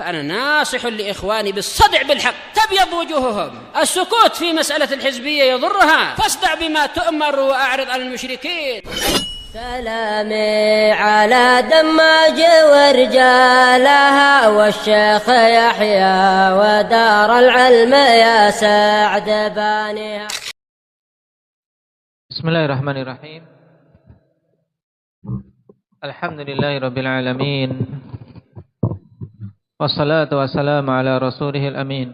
فأنا ناصح لإخواني بالصدع بالحق تبيض وجوههم. السكوت في مسألة الحزبية يضرها، فاصدع بما تؤمر وأعرض عن المشركين. سلامي على دماج ورجالها والشيخ يحيى ودار العلم يا سعد بانيها. Bismillahirrahmanirrahim. Alhamdulillahirabbil alamin. Wassalatu wassalamu ala rasulihil amin.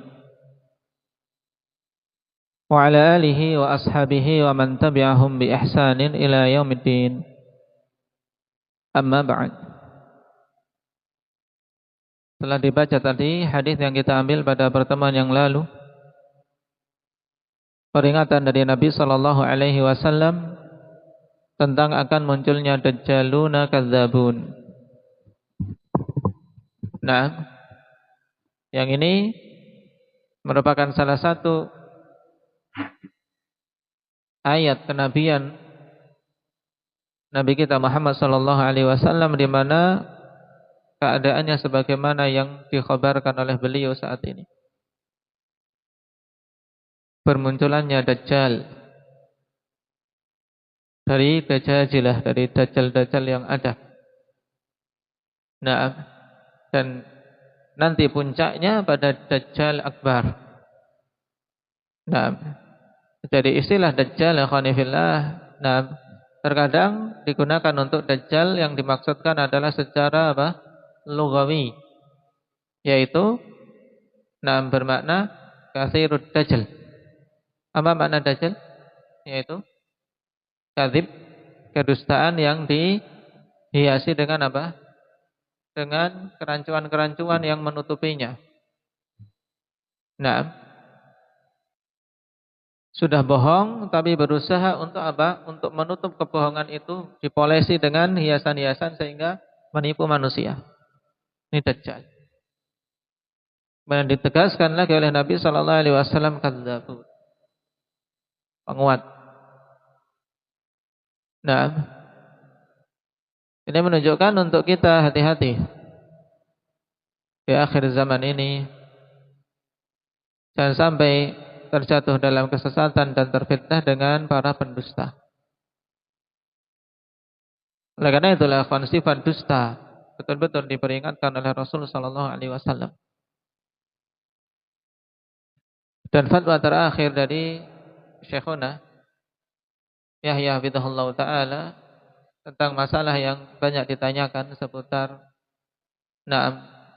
Wa ala alihi wa ashabihi wa man tabi'ahum bi ihsanin ila yaumiddin. Amma ba'd. Telah dibaca tadi hadis yang kita ambil pada pertemuan yang lalu, peringatan dari Nabi sallallahu alaihi wasallam tentang akan munculnya dajjaluna kadzabun. Nah, yang ini merupakan salah satu ayat kenabian Nabi kita Muhammad sallallahu alaihi wasallam, di mana keadaannya sebagaimana yang dikhabarkan oleh beliau saat ini. Bermunculannya Dajjal dari Dajajilah, dari Dajjal-Dajjal yang ada. Nah, dan nanti puncaknya pada Dajjal Akbar. Nah, jadi istilah Dajjal khonifillah, nah, terkadang digunakan untuk Dajjal yang dimaksudkan adalah secara apa? Lughawi, yaitu nah, bermakna katsirud Dajjal. Apa makna Dajjal? Yaitu kadzib, kedustaan yang dihiasi dengan apa? Dengan kerancuan-kerancuan yang menutupinya. Nah, sudah bohong tapi berusaha untuk apa? Untuk menutup kebohongan itu, dipolesi dengan hiasan-hiasan sehingga menipu manusia. Ini Dajjal. Dan ditegaskan lagi oleh Nabi sallallahu alaihi wasallam, kadzdzabun, penguat. Nah, ini menunjukkan untuk kita hati-hati di akhir zaman ini, jangan sampai terjatuh dalam kesesatan dan terfitnah dengan para pendusta. Oleh karena itulah sifat dusta betul-betul diperingatkan oleh Rasul sallallahu alaihi wasallam. Dan fatwa terakhir dari Syekhuna Yahya hafizahullah ta'ala tentang masalah yang banyak ditanyakan seputar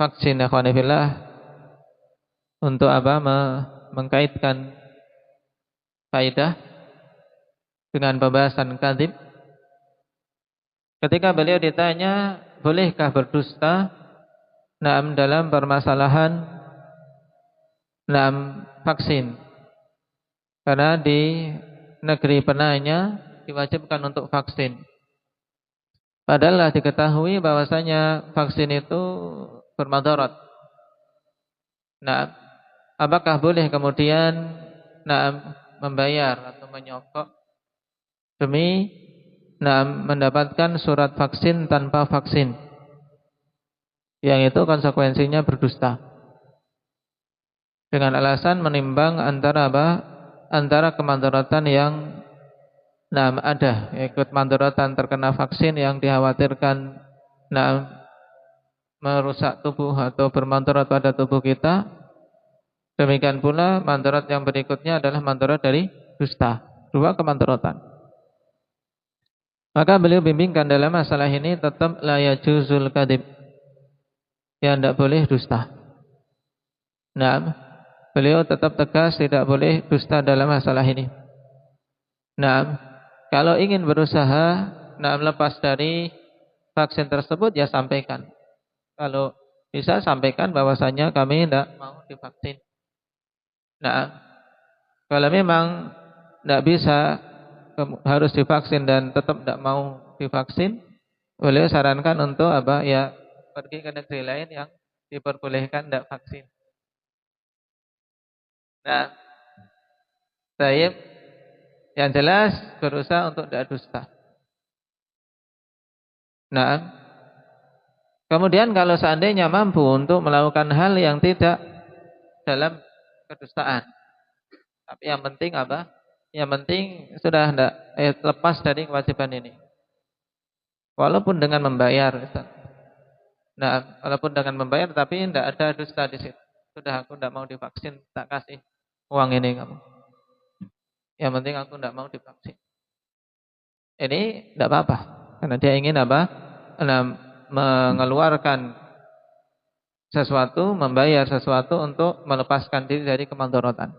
vaksin ikhwanifillah, untuk apa? Mengkaitkan kaidah dengan pembahasan kadzib. Ketika beliau ditanya, bolehkah berdusta dalam permasalahan vaksin? Karena di negeri penanya diwajibkan untuk vaksin. Padahal diketahui bahwasanya vaksin itu bermadarat. Nah, apakah boleh kemudian membayar atau menyokok demi mendapatkan surat vaksin tanpa vaksin? Yang itu konsekuensinya berdusta. Dengan alasan menimbang antara apa? Antara kemandaratan yang ada, ikut mandaratan terkena vaksin yang dikhawatirkan merusak tubuh atau bermandarat pada tubuh kita. Demikian pula mandarat yang berikutnya adalah mandarat dari dusta. Dua kemandaratan. Maka beliau bimbingkan dalam masalah ini tetap la yajuzul kadzib, yang tidak boleh dusta. Nah, beliau tetap tegas tidak boleh dusta dalam masalah ini. Nah, kalau ingin berusaha lepas dari vaksin tersebut, ya sampaikan. Kalau bisa sampaikan bahwasanya kami tidak mau divaksin. Nah, kalau memang tidak bisa, harus divaksin dan tetap tidak mau divaksin, beliau sarankan untuk apa? Ya, pergi ke negeri lain yang diperbolehkan tidak vaksin. Nah, yang jelas berusaha untuk tidak dusta. Nah, Kemudian kalau seandainya mampu untuk melakukan hal yang tidak dalam kedustaan. Tapi yang penting apa? Yang penting sudah tidak lepas dari kewajiban ini. Walaupun dengan membayar, Ustaz. Nah, walaupun dengan membayar tapi tidak ada dusta di situ. Sudah, aku tidak mau divaksin, tak kasih uang ini kamu. Yang penting aku tidak mau divaksin. Ini tidak apa-apa, karena dia ingin apa? Nah, mengeluarkan sesuatu, membayar sesuatu untuk melepaskan diri dari kemadharatan.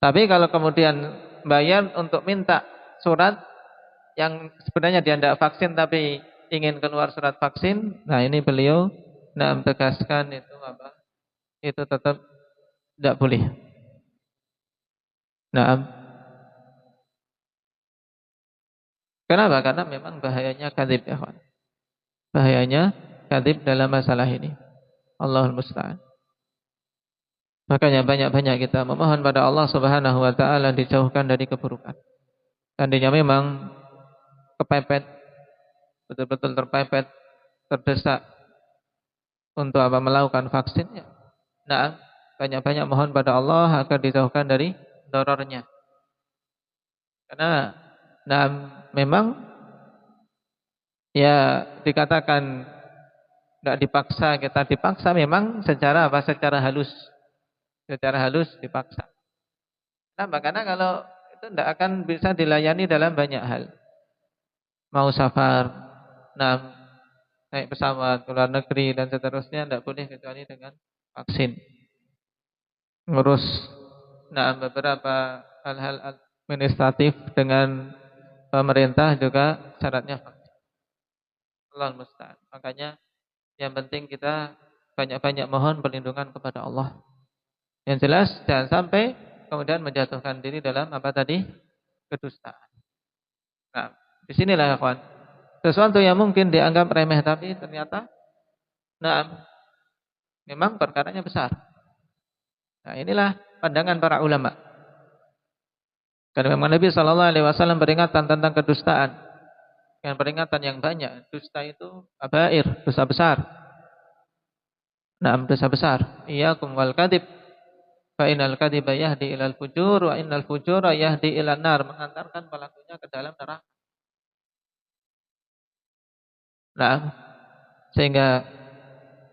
Tapi kalau kemudian bayar untuk minta surat yang sebenarnya dia tidak vaksin tapi ingin keluar surat vaksin, nah ini beliau tegaskan itu apa? Itu tetap tidak boleh. Nah, kenapa? Karena memang bahayanya kadzib, ya kawan. Bahayanya kadzib dalam masalah ini. Allahul musta'an. Makanya banyak-banyak kita memohon pada Allah Subhanahu wa taala dijauhkan dari keburukan. Seandainya memang kepepet, betul-betul terpepet, terdesak untuk apa melakukan vaksin, ya. Nah, banyak-banyak mohon pada Allah agar dijauhkan dari dorornya. Karena memang ya dikatakan tidak dipaksa, kita dipaksa memang secara apa? Secara halus dipaksa. Kenapa? Karena kalau itu tidak akan bisa dilayani dalam banyak hal. Mau safar, naik pesawat ke luar negeri dan seterusnya tidak boleh kecuali dengan vaksin. Ngurus beberapa hal-hal administratif dengan pemerintah juga syaratnya vaksin. Allahul musta'an. Makanya yang penting kita banyak-banyak mohon perlindungan kepada Allah. Yang jelas jangan sampai kemudian menjatuhkan diri dalam apa tadi? Kedustaan. Nah, disinilah ya kawan. Sesuatu yang mungkin dianggap remeh tapi ternyata memang perkaranya besar. Nah, inilah pandangan para ulama. Karena memang Nabi SAW peringatkan tentang kedustaan dengan peringatan yang banyak. Dusta itu kabair, dosa besar. Dosa besar. Iyyakum wal kadzib. Fa innal kadziba yahdi ilal fujur wa innal fujura yahdi ilan nar, mengantarkan pelakunya ke dalam neraka. Sehingga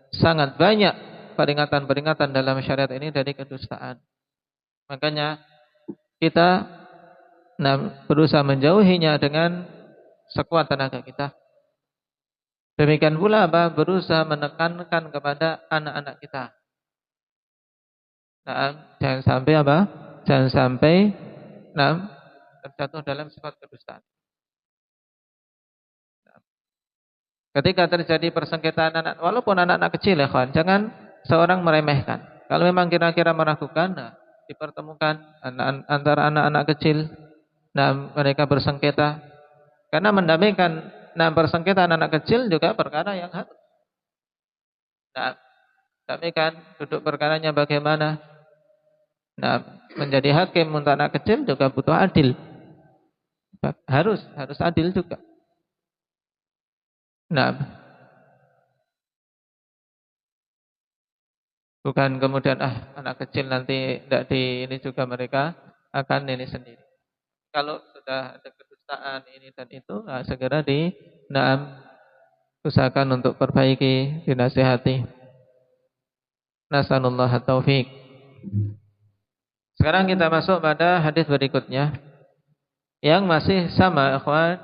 sangat banyak peringatan-peringatan dalam syariat ini dari kedustaan. Makanya kita berusaha menjauhinya dengan sekuat tenaga kita. Demikian pula berusaha menekankan kepada anak-anak kita. Jangan sampai Jangan sampai terjatuh dalam sifat kedustaan. Ketika terjadi persengketaan anak, walaupun anak-anak kecil ya kawan, jangan seorang meremehkan. Kalau memang kira-kira meragukan, dipertemukan antara anak-anak kecil, mereka bersengketa. Karena mendamaikan persengketaan anak kecil juga perkara yang harus. Damaikan duduk perkaranya bagaimana. Menjadi hakim untuk anak kecil juga butuh adil. Harus adil juga. Bukan kemudian anak kecil nanti tidak ini juga mereka akan ini sendiri. Kalau sudah ada kedustaan ini dan itu, segera usahakan untuk perbaiki, dinasihati. Nasallallahu taufiq. Sekarang kita masuk pada hadis berikutnya yang masih sama, ikhwan.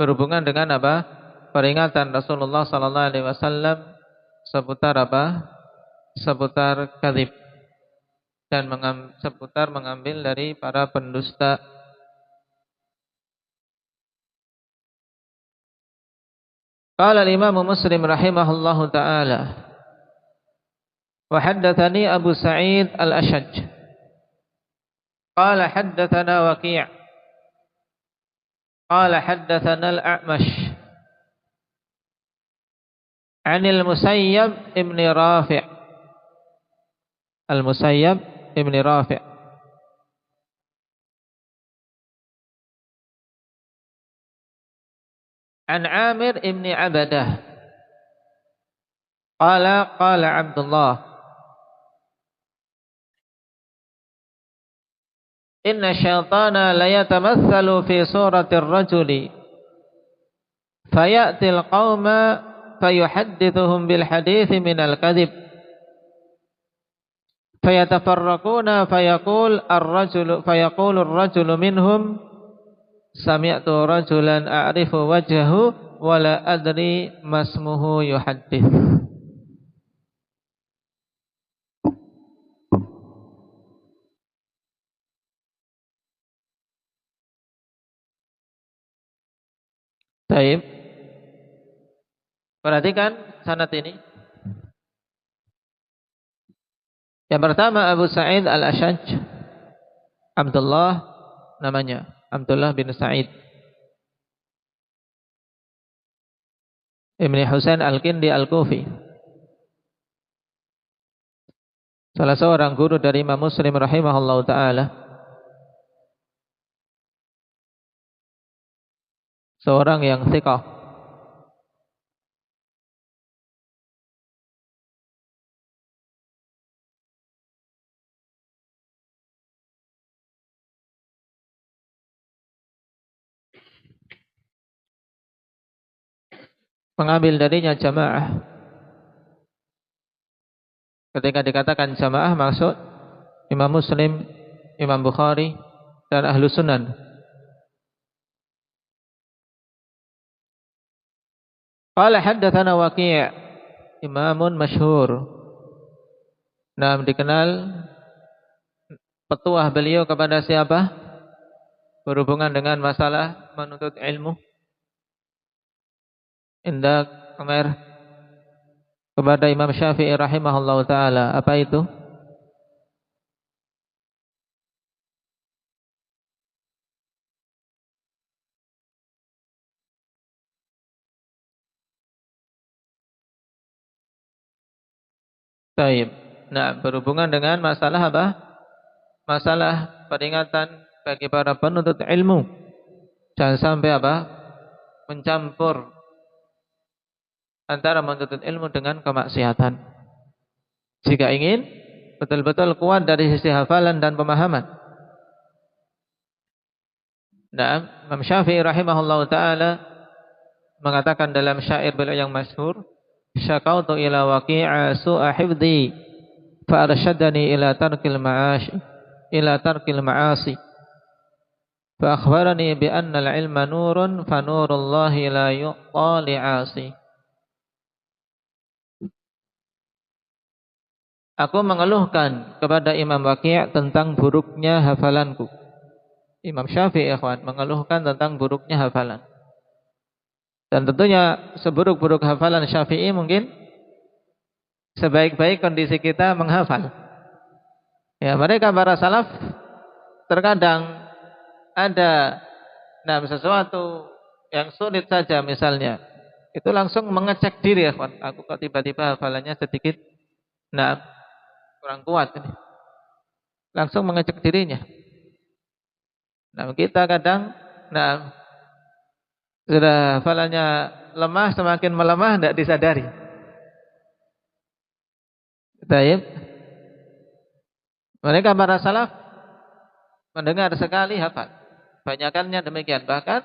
Berhubungan dengan peringatan Rasulullah sallallahu alaihi wasallam seputar seputar kadzib dan seputar mengambil dari para pendusta. Qala al-Imam Muslim rahimahullahu taala wa haddatsani Abu Sa'id al-Ashaj qala haddatsana Waqi' qala haddatsana al-A'mash 'an al-Musayyab ibn Rafi' al-Musayyab ibn Rafi' An Amir ibn Abadah qala Abdullah inna syaitana la yatamatsalu fi suratir rajuli fayatil qauma fayuhaddithuhum bil hadithi minal kadhib fayatafarraquna fayaqulu ar-rajulu minhum sami'tu rajulan a'rifu wajhahu wa la adri masmuhu yuhaddits. Baik. Perhatikan sanad ini. Yang pertama Abu Sa'id Al-Ashaj, Abdullah namanya, Abdullah bin Sa'id Ibn Husain Al-Kindi Al-Kufi, salah seorang guru dari Imam Muslim rahimahullah ta'ala, seorang yang thiqah. Mengambil darinya jamaah. Ketika dikatakan jamaah maksud Imam Muslim, Imam Bukhari dan Ahlu Sunan. Qala haddatsana Waqi', imamun masyhur. Nah, dikenal petuah beliau kepada siapa? Berhubungan dengan masalah menuntut ilmu. Indah Umar kepada Imam Syafi'i rahimahullah ta'ala. Apa itu? Baik. Nah, berhubungan dengan masalah apa? Masalah peringatan bagi para penuntut ilmu. Jangan sampai apa? Mencampur antara menuntut ilmu dengan kemaksiatan. Jika ingin betul-betul kuat dari sisi hafalan dan pemahaman. Nah, Imam Syafi'i rahimahullah ta'ala mengatakan dalam syair beliau yang masyhur, syakautu ila waqi'a su'a hifdhi fa arsyadani ila tarkil ma'asi fa akhbarani bi anna al-ilma nurun fa nurullahi la yu'ta li'asi. Aku mengeluhkan kepada Imam Waqi' tentang buruknya hafalanku. Imam Syafi'i ikhwan mengeluhkan tentang buruknya hafalan. Dan tentunya seburuk-buruk hafalan Syafi'i mungkin sebaik-baik kondisi kita menghafal. Ya, mereka para salaf terkadang ada sesuatu yang sulit saja misalnya, itu langsung mengecek diri ya, aku kok tiba-tiba hafalannya sedikit kurang kuat ini. Langsung mengecek dirinya. Kita kadang sudah hafalannya lemah, semakin melemah tidak disadari. Baik. Mereka para salaf mendengar sekali hafal. Banyakannya demikian. Bahkan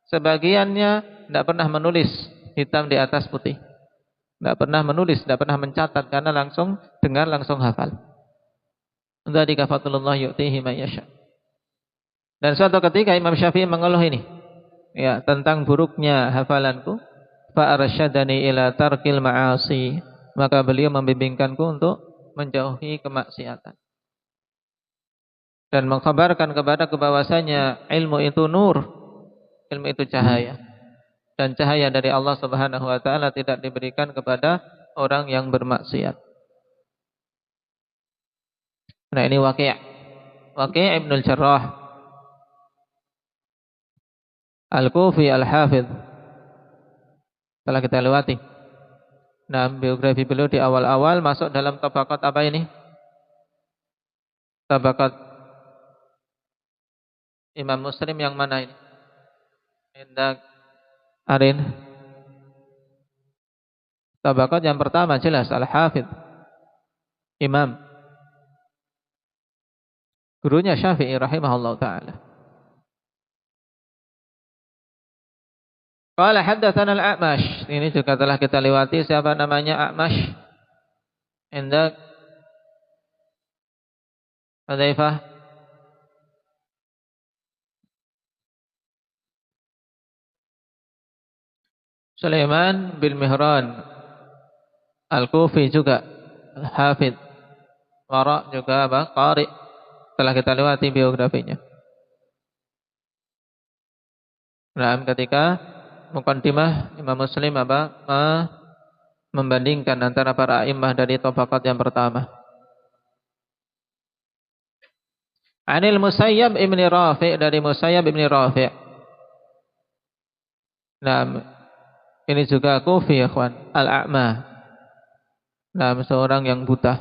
sebagiannya tidak pernah menulis hitam di atas putih. Tidak pernah menulis, tidak pernah mencatat, karena langsung dengar, langsung hafal. Dzalika fadlullah yu'tihi man yasha. Dan suatu ketika Imam Syafi'i mengeluh ini, ya, tentang buruknya hafalanku, fa arsyadani ila tarkil ma'asi, maka beliau membimbingkanku untuk menjauhi kemaksiatan. Dan mengkhabarkan kepadaku bahwasanya ilmu itu nur, ilmu itu cahaya. Dan cahaya dari Allah Subhanahu wa taala tidak diberikan kepada orang yang bermaksiat. Nah, ini Waqi' Ibn al-Jarrah Al-Kufi Al-Hafidh. Telah kita lewati. Nah, biografi beliau di awal-awal masuk dalam tabaqat apa ini? Tabaqat Imam Muslim yang mana ini? Indak Arin. Tabaqat yang pertama jelas Al-Hafidh Imam. Gurunya Syafi'i rahimahullah ta'ala. Qala haddatsana al-A'mash. Ini juga telah kita lewati siapa namanya A'mash. Indak Hudzaifah. Sulaiman bin Mihran Al-Kufi juga Hafidh. Wara juga apa? Qari. Telah kita lewati biografinya. Nah, ketika muqaddimah Imam Muslim membandingkan antara para a'immah dari tabaqat yang pertama. Anil Musayyab ibni Rafi' dari Musayyab ibni Rafi'. Nah, ini juga Kufi ya kawan, al-a'ma. Nah, seorang yang buta.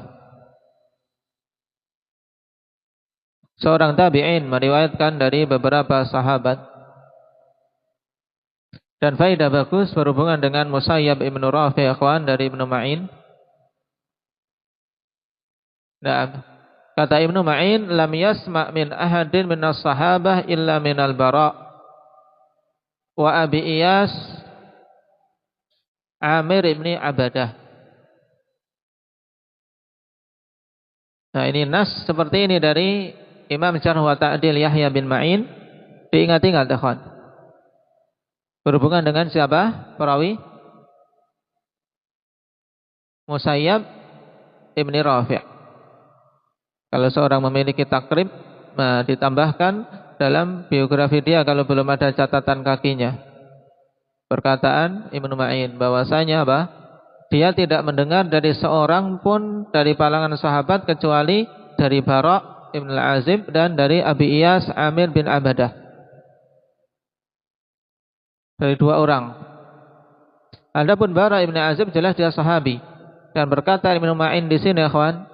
Seorang tabi'in meriwayatkan dari beberapa sahabat. Dan faedah bagus berhubungan dengan Musayyab ibn Rafi' ikhwan dari Ibnu Ma'in. Nah, kata Ibnu Ma'in, lam yasma' min ahadin minas sahabah illa minal Bara' wa Abi Iyas Amir ibni Abadah. Nah, ini nas seperti ini dari Imam Jarh wa Ta'dil Yahya bin Ma'in. Diingat-ingat ikhwan. Berhubungan dengan siapa? Perawi Musayyab ibni Rafi'. Kalau seorang memiliki takrib, ditambahkan dalam biografi dia kalau belum ada catatan kakinya. Perkataan Ibnu Ma'in bahwasanya apa? Dia tidak mendengar dari seorang pun dari kalangan sahabat kecuali dari Bara' ibn al-Azib dan dari Abi Iyas Amir bin Abadah. Dari dua orang. Adapun Bara' ibn Azib jelas dia sahabi. Dan berkata Ibnu Ma'in di sini ikhwan,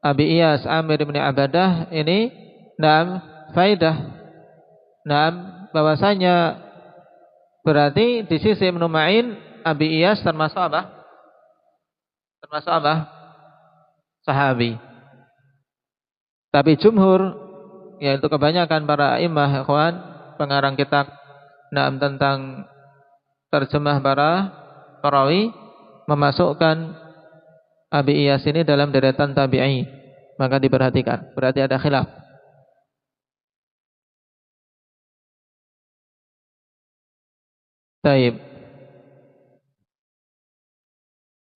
Abi Iyas Amir bin Abadah ini faidah. Bahwasanya berarti di sisi Ibnu Ma'in Abi Iyas termasuk apa? Termasuk apa? Sahabi. Tapi jumhur, yaitu kebanyakan para imam ikhwan pengarang kitab tentang terjemah para perawi memasukkan Abi Iyas ini dalam deretan tabi'i. Maka diperhatikan, berarti ada khilaf. Taib.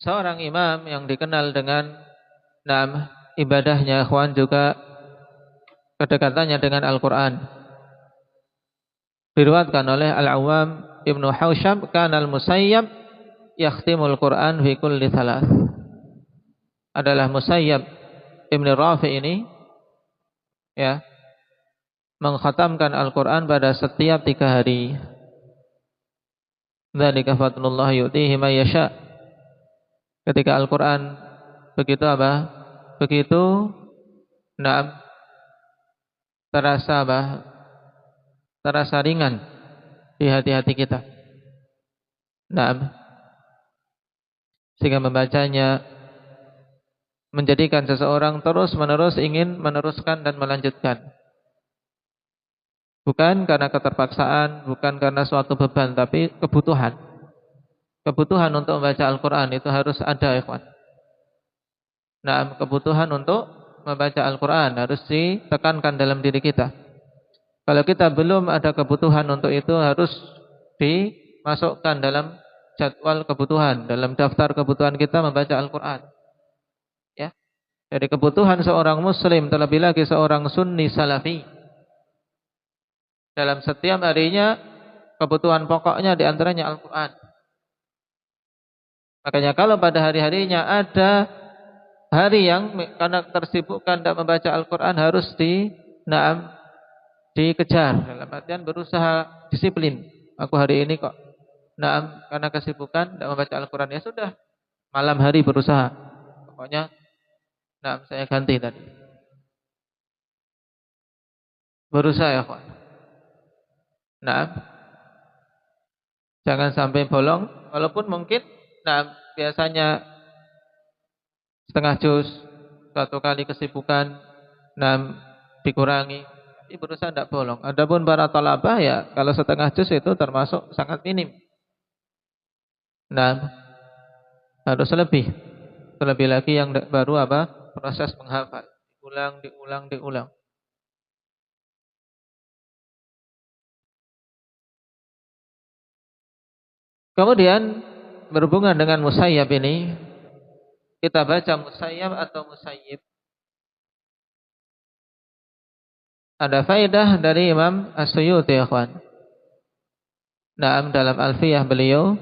Seorang imam yang dikenal dengan ibadahnya ikhwan juga kedekatannya dengan Al-Quran. Diriwayatkan oleh Al-Awwam Ibnu Hausyab, kana al-Musayyab yakhtimul Quran fi kulli thalath. Adalah Musayyab Ibnu Rafi' ini ya mengkhatamkan Al-Quran pada setiap 3 hari. Dzalika fadlullah yu'tihi may yasha. Ketika Al-Quran begitu apa? Begitu terasa apa? Terasa ringan di hati-hati kita. Sehingga membacanya menjadikan seseorang terus-menerus ingin meneruskan dan melanjutkan. Bukan karena keterpaksaan, bukan karena suatu beban, tapi kebutuhan. Kebutuhan untuk membaca Al-Quran itu harus ada, ikhwan. Kebutuhan untuk membaca Al-Quran harus ditekankan dalam diri kita. Kalau kita belum ada kebutuhan untuk itu, harus dimasukkan dalam jadwal kebutuhan, dalam daftar kebutuhan kita membaca Al-Quran. Ya, dari kebutuhan seorang Muslim, terlebih lagi seorang Sunni Salafi, dalam setiap harinya kebutuhan pokoknya diantaranya Al-Quran. Makanya kalau pada hari-harinya ada hari yang karena tersibukkan tidak membaca Al-Quran, harus dikejar, dalam artian berusaha disiplin. Aku hari ini kok karena kesibukan tidak membaca Al-Quran, ya sudah, malam hari berusaha. Pokoknya saya ganti tadi. Berusaha ya kawan. Jangan sampai bolong, walaupun mungkin biasanya setengah juz, satu kali kesibukan dikurangi, tapi berusaha tidak bolong. Adapun para talabah ya kalau setengah juz itu termasuk sangat minim. Harus lebih. Terlebih lagi yang baru proses menghafal. Diulang. Kemudian berhubungan dengan musayyab ini, kita baca musayyab atau musayyib. Ada faedah dari Imam As-Suyuti, ya ikhwan. Dalam Alfiyah beliau,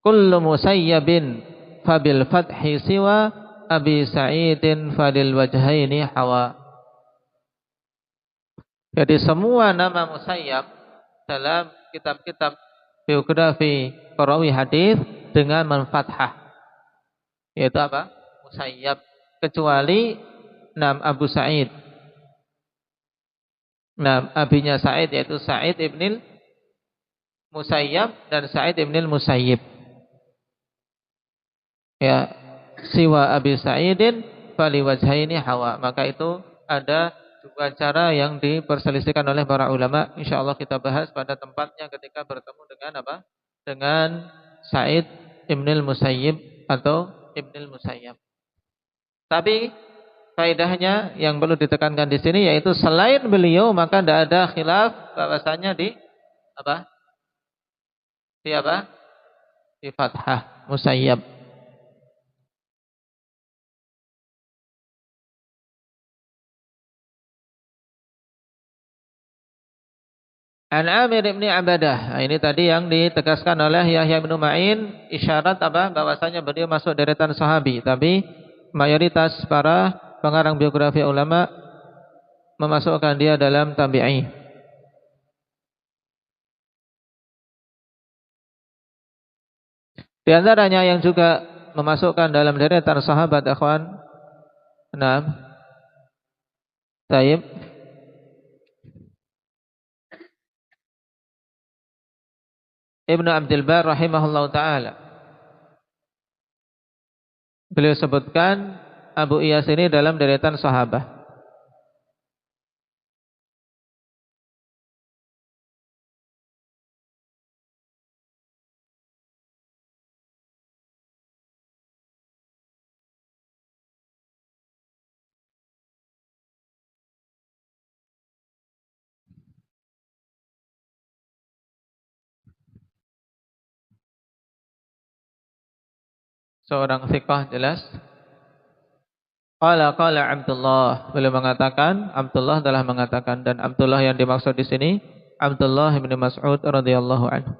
kullu musayyabin fabil fathi siwa Abi Sa'idin fadil wajhaini hawa. Jadi semua nama musayyab dalam kitab-kitab biografi perawi hadis dengan menfathah, yaitu musayyab, kecuali Abu Sa'id. Abinya Sa'id yaitu Sa'id ibnil Musayyab dan Sa'id ibnil Musayyib. Ya, siwa Abi Sa'idin fali wajhaini hawa. Maka itu ada dua cara yang diperselisihkan oleh para ulama. Insyaallah kita bahas pada tempatnya ketika bertemu dengan dengan Sa'id ibnil Musayyib atau ibnil Musayyab. Tapi faedahnya yang perlu ditekankan di sini yaitu selain beliau maka tidak ada khilaf bahwasanya di fathah musayyab. An Amir bin Abadah. Ini tadi yang ditegaskan oleh Yahya bin Ma'in, isyarat bahwasanya beliau masuk deretan sahabi, tapi mayoritas para pengarang biografi ulama memasukkan dia dalam tabi'i. Di antaranya yang juga memasukkan dalam deretan sahabat, akhwan. Taib. Ibnu Abdul Bar rahimahullah ta'ala. Beliau sebutkan Abu Iyas ini dalam deretan sahabat. Seorang thiqah jelas. Qala Abdullah, beliau mengatakan, Abdullah telah mengatakan, dan Abdullah yang dimaksud di sini Abdullah bin Mas'ud radhiyallahu anhu.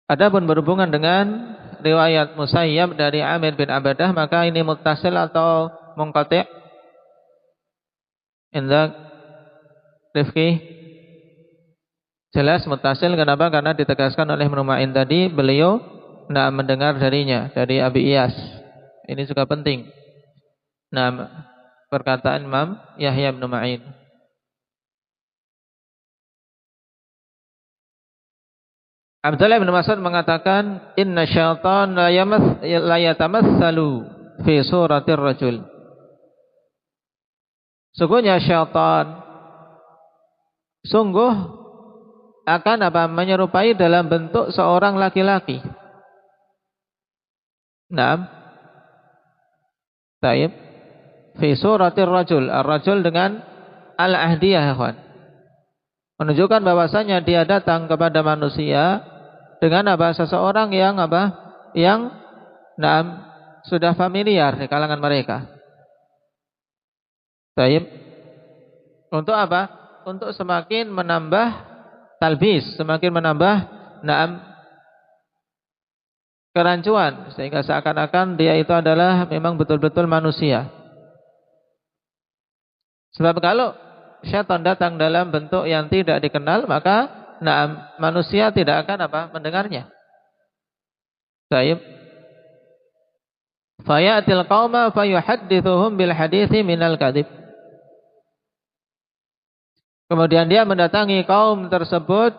Adapun berhubungan dengan riwayat Musayyab dari Amir bin Abadah, maka ini muttasil atau munqati'? Indak Rifki? Jelas muttasil. Kenapa? Karena ditegaskan oleh Ibnu Ma'in tadi, beliau tidak mendengar darinya, dari Abi Iyas. Ini juga penting. Perkataan Imam Yahya bin Ma'in. Abdullah bin Mas'ud mengatakan, inna syaitan la yatamatsalu fi suratir rajul. Sungguhnya syaitan akan menyerupai dalam bentuk seorang laki-laki. Taib. Fi suratir rajul. Ar-rajul dengan al-ahdiyah, ikhwan. Menunjukkan bahwasanya dia datang kepada manusia dengan seseorang yang sudah familiar di kalangan mereka. Taib. Untuk Untuk semakin menambah talbis, semakin menambah kerancuan, sehingga seakan-akan dia itu adalah memang betul-betul manusia. Sebab kalau syaitan datang dalam bentuk yang tidak dikenal, maka manusia tidak akan mendengarnya. Baik. Fayatil qauma fayuhaddithuhum bil hadithi minal kadhib. kemudian dia mendatangi kaum tersebut,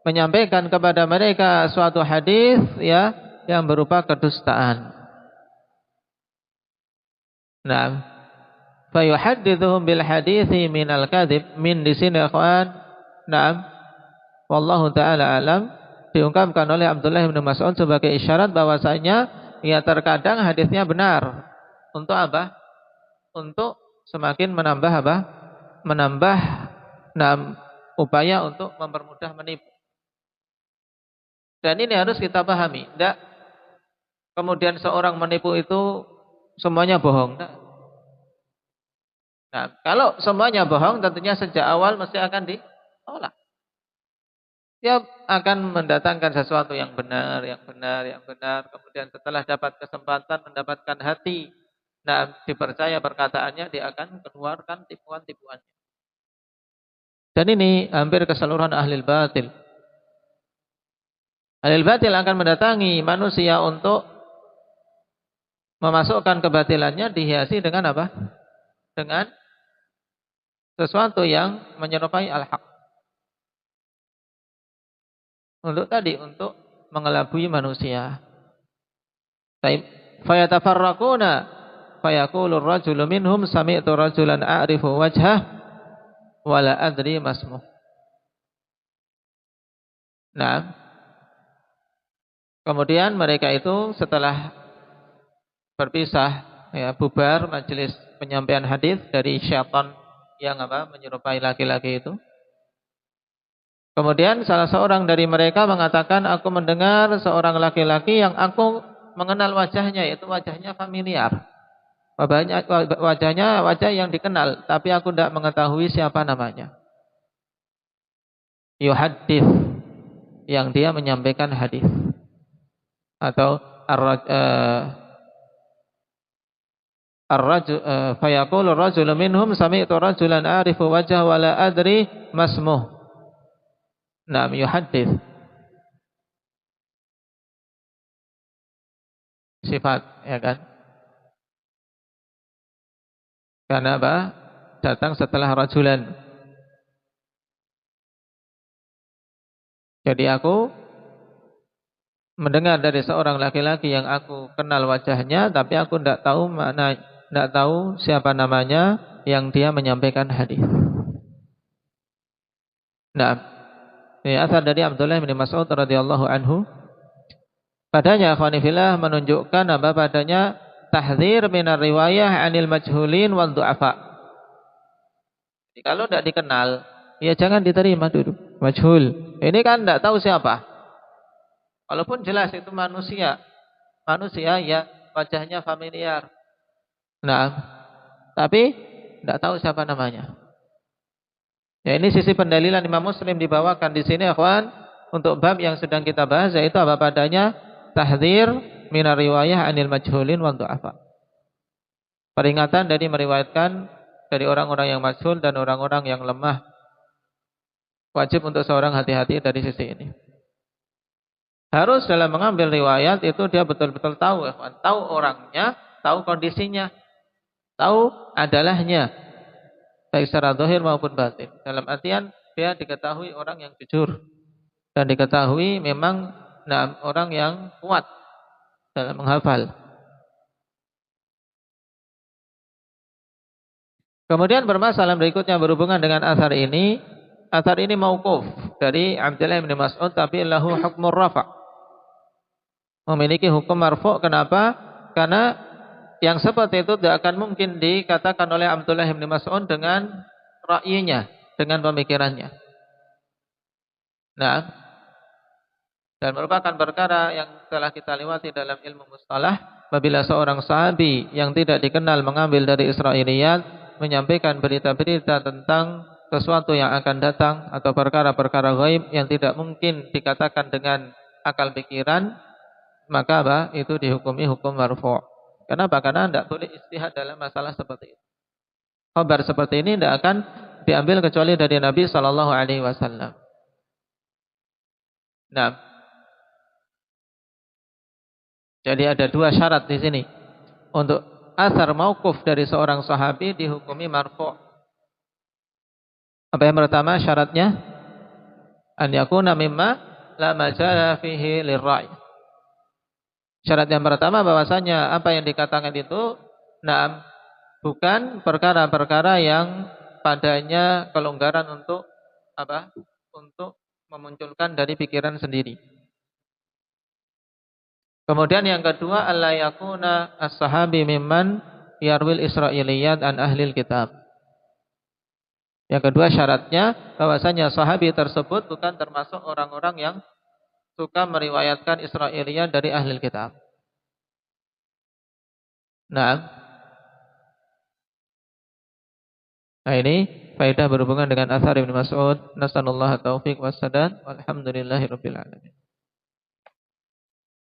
menyampaikan kepada mereka suatu hadis ya yang berupa kedustaan. Nah, fayuhaddithuhum bil hadithi minal kadhib, min di sini ikhwan. Naam, wallahu taala alam, diungkapkan oleh Abdullah bin Mas'ud sebagai isyarat bahwasanya ya terkadang hadisnya benar. Untuk apa? Untuk semakin menambah apa? Menambah upaya untuk mempermudah menipu. Dan ini harus kita pahami. Tidak kemudian seorang menipu itu semuanya bohong. Tidak. Nah, kalau semuanya bohong, tentunya sejak awal mesti akan ditolak. Dia akan mendatangkan sesuatu yang benar, yang benar, yang benar. Kemudian setelah dapat kesempatan mendapatkan hati, nah dipercaya perkataannya, dia akan keluarkan tipuan-tipuannya. Dan ini hampir keseluruhan ahli batil. Ahli batil akan mendatangi manusia untuk memasukkan kebatilannya, dihiasi dengan apa? Dengan sesuatu yang menyerupai al-haq. Untuk mengelabui manusia. Fayatafarraquna fayaqulu ar-rajulu minhum sami'tu rajulan a'rifu wajhah wa la adri masmuh. Nah, kemudian mereka itu setelah berpisah, ya, bubar majelis penyampaian hadis dari syaitan yang menyerupai laki-laki itu. Kemudian salah seorang dari mereka mengatakan, aku mendengar seorang laki-laki yang aku mengenal wajahnya, yaitu wajahnya familiar. Wajahnya wajah yang dikenal, tapi aku tidak mengetahui siapa namanya. Yuhaddits, yang dia menyampaikan hadis. Atau fayaqulu ar-rajulu minhum sami'tu rajulan a'rifu wajhahu wa la adri masmuh. Naam, yuhaddits. Sifat, ya kan? Karena apa? Datang setelah rajulan. Jadi aku mendengar dari seorang laki-laki yang aku kenal wajahnya, tapi aku tidak tahu siapa namanya yang dia menyampaikan hadis. Nah, ini asal dari Abdullah bin Mas'ud radhiyallahu anhu. Padanya akhwani fillah menunjukkan padanya tahdzir minar riwayah 'anil majhulin wal du'afa. Jadi kalau tidak dikenal, ya jangan diterima dulu. Majhul. Ini kan tidak tahu siapa. Walaupun jelas itu manusia ya wajahnya familiar. Nah, tapi tidak tahu siapa namanya. Ya, ini sisi pendalilan Imam Muslim dibawakan di sini, akhwan, untuk bab yang sedang kita bahas, yaitu apa padanya tahdzir minar riwayah 'anil majhulin wa du'afa. Peringatan dari meriwayatkan dari orang-orang yang majhul dan orang-orang yang lemah. Wajib untuk seorang hati-hati dari sisi ini. Harus dalam mengambil riwayat itu dia betul-betul tahu, akhwan, tahu orangnya, tahu kondisinya, tahu adalahnya, baik secara zahir maupun batin. Dalam artian dia diketahui orang yang jujur dan diketahui memang orang yang kuat dalam menghafal. Kemudian permasalahan berikutnya berhubungan dengan asar ini. Asar ini mauquf dari Abdullah bin Mas'ud, tapi lahu hukmur rafa'. Memiliki hukum marfu'. Kenapa? Karena yang seperti itu tidak akan mungkin dikatakan oleh Abdullah bin Mas'ud dengan ra'yinya, dengan pemikirannya. Nah, dan merupakan perkara yang telah kita lewati dalam ilmu mustalah. Apabila seorang sahabi yang tidak dikenal mengambil dari Israiliyat, menyampaikan berita-berita tentang sesuatu yang akan datang atau perkara-perkara gaib yang tidak mungkin dikatakan dengan akal pikiran, maka itu dihukumi hukum marfu'. Kenapa? Karena tidak boleh ijtihad dalam masalah seperti itu. Khabar seperti ini tidak akan diambil kecuali dari Nabi sallallahu alaihi wasallam. Nah, jadi ada dua syarat di sini untuk asar mauquf dari seorang sahabi dihukumi marfu'. Apa yang pertama syaratnya? An yakuna mimma la majala fihi lirra'i. Syarat yang pertama bahwasanya apa yang dikatakan itu bukan perkara-perkara yang padanya kelonggaran untuk apa? Untuk memunculkan dari pikiran sendiri. Kemudian yang kedua, alla yakuna as-sahabi mimman yarwil israiliyat an ahlil kitab. Yang kedua syaratnya bahwasanya sahabi tersebut bukan termasuk orang-orang yang suka meriwayatkan Israiliyat dari ahlil kitab. Nah ini faedah berhubungan dengan athar Ibnu Mas'ud. Nasallallahu taufiq wassadad. Walhamdulillahirabbil alamin.